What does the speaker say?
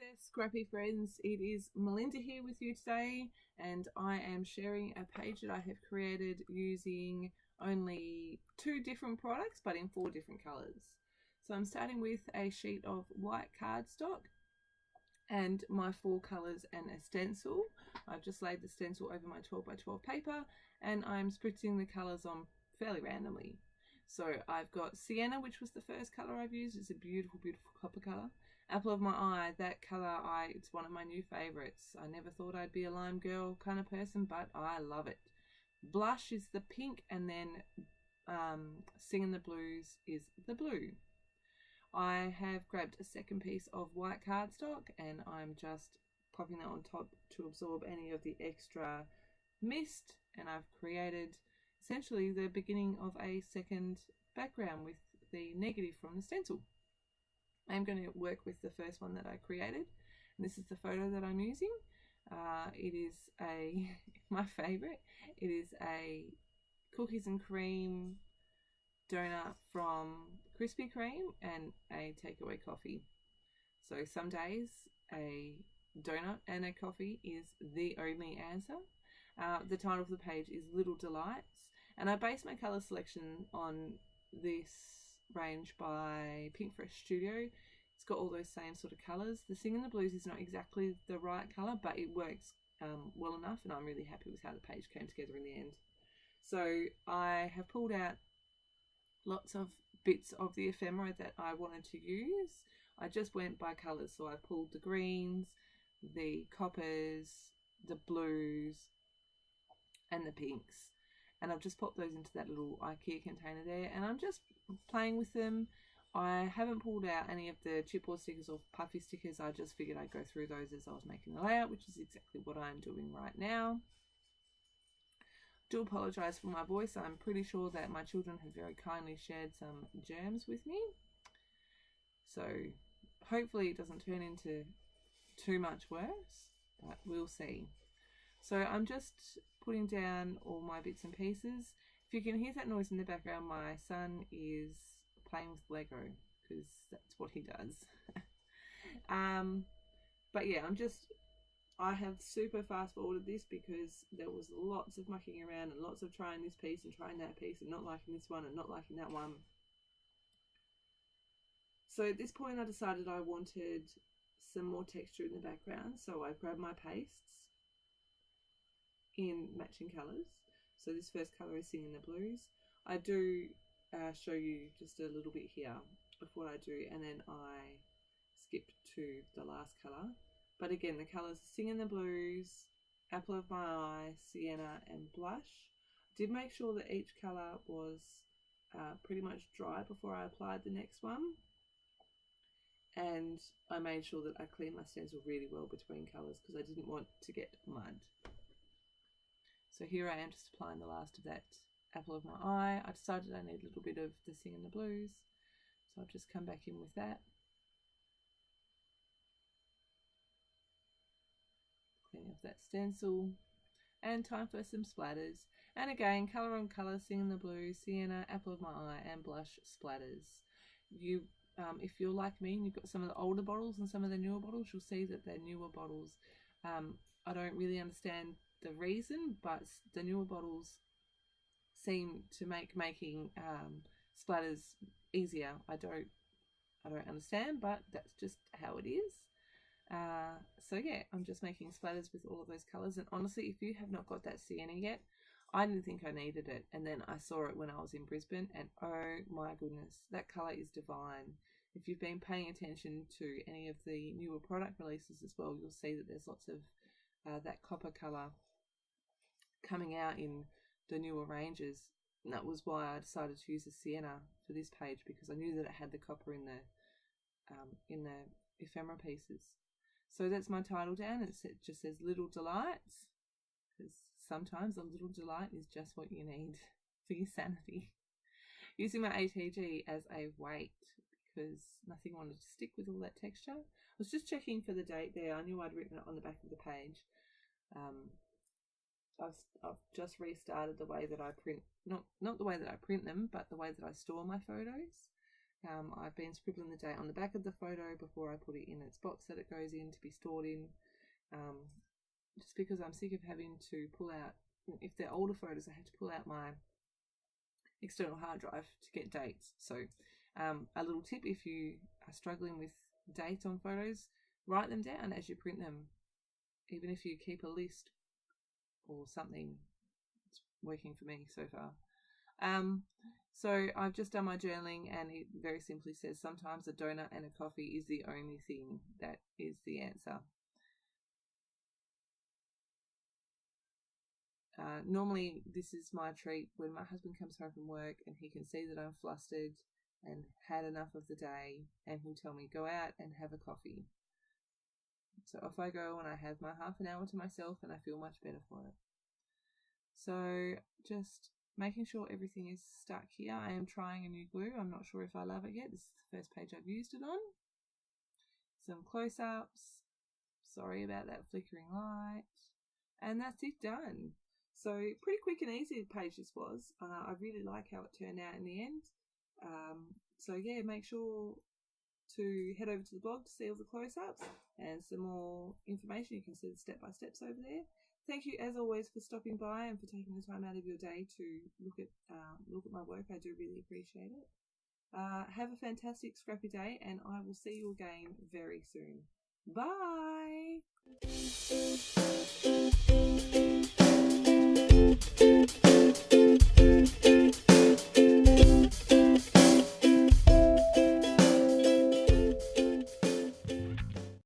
there, scrappy friends. It is Melinda here with you today, and I am sharing a page that I have created using only 2 different products but in 4 different colours. So I'm starting with a sheet of white cardstock and my 4 colours and a stencil. I've just laid the stencil over my 12 by 12 paper and I'm spritzing the colours on fairly randomly. So I've got Sienna, which was the first colour I've used. It's a beautiful, beautiful copper colour. Apple of my eye, that colour, it's one of my new favourites. I never thought I'd be a lime girl kind of person, but I love it. Blush is the pink, and then Singing the Blues is the blue. I have grabbed a second piece of white cardstock and I'm just popping that on top to absorb any of the extra mist, and I've created essentially the beginning of a second background with the negative from the stencil. I'm going to work with the first one that I created, and this is the photo that I'm using. It is my favorite. It is a cookies and cream donut from Krispy Kreme and a takeaway coffee. So some days a donut and a coffee is the only answer. The title of the page is Little Delights, and I base my colour selection on this range by Pink Fresh Studio. It's got all those same sort of colours. The Singing the Blues is not exactly the right colour, but it works well enough, and I'm really happy with how the page came together in the end. So I have pulled out lots of bits of the ephemera that I wanted to use. I just went by colours, so I pulled the greens, the coppers, the blues, and the pinks, and I've just popped those into that little IKEA container there, and I'm just playing with them. I haven't pulled out any of the chipboard stickers or puffy stickers. I just figured I'd go through those as I was making the layout, which is exactly what I'm doing right now. Do apologise for my voice. I'm pretty sure that my children have very kindly shared some germs with me, so hopefully it doesn't turn into too much worse, but we'll see. So I'm just putting down all my bits and pieces. If you can hear that noise in the background, my son is playing with Lego, because that's what he does. But yeah, I have super fast forwarded this because there was lots of mucking around and lots of trying this piece and trying that piece and not liking this one and not liking that one. So at this point I decided I wanted some more texture in the background, so I grabbed my pastes in matching colours. So this first colour is Singing the Blues. I do show you just a little bit here of what I do, and then I skip to the last colour. But again, the colours Singing the Blues, Apple of my Eye, Sienna, and Blush. I did make sure that each colour was pretty much dry before I applied the next one. And I made sure that I cleaned my stencil really well between colours because I didn't want to get mud. So here I am just applying the last of that Apple of my Eye. I decided I need a little bit of the Singing the Blues, so I'll just come back in with that. Cleaning off that stencil, and time for some splatters. And again, colour on colour, Singing the Blues, Sienna, Apple of my Eye, and Blush splatters. If you're like me and you've got some of the older bottles and some of the newer bottles, you'll see that the newer bottles, I don't really understand the reason, but the newer bottles seem to make making splatters easier. I don't understand, but that's just how it is. So yeah, I'm just making splatters with all of those colours, and honestly, if you have not got that sienna yet, I didn't think I needed it, and then I saw it when I was in Brisbane, and oh my goodness, that colour is divine. If you've been paying attention to any of the newer product releases as well, you'll see that there's lots of that copper colour coming out in the newer ranges, and that was why I decided to use the sienna for this page, because I knew that it had the copper in the ephemera pieces. So that's my title down. It just says Little Delights, because sometimes a little delight is just what you need for your sanity. Using my ATG as a weight because nothing wanted to stick with all that texture. I was just checking for the date there. I knew I'd written it on the back of the page. I've just restarted the way that I print, not the way that I print them, but the way that I store my photos. I've been scribbling the date on the back of the photo before I put it in its box that it goes in to be stored in, just because I'm sick of having to pull out, if they're older photos, I have to pull out my external hard drive to get dates. So a little tip, if you are struggling with dates on photos, write them down as you print them. Even if you keep a list or something, it's working for me so far. So I've just done my journaling, and it very simply says sometimes a donut and a coffee is the only thing that is the answer. Normally this is my treat when my husband comes home from work and he can see that I'm flustered and had enough of the day, and he'll tell me, go out and have a coffee. So off I go, and I have my half an hour to myself, and I feel much better for it. So just making sure everything is stuck here. I am trying a new glue. I'm not sure if I love it yet. This is the first page I've used it on. Some close-ups. Sorry about that flickering light. And that's it, done. So pretty quick and easy page this was. I really like how it turned out in the end. So yeah, make sure to head over to the blog to see all the close-ups and some more information. You can see the step-by-steps over there. Thank you, as always, for stopping by and for taking the time out of your day to look at my work. I do really appreciate it. Have a fantastic scrappy day, and I will see you again very soon. Bye!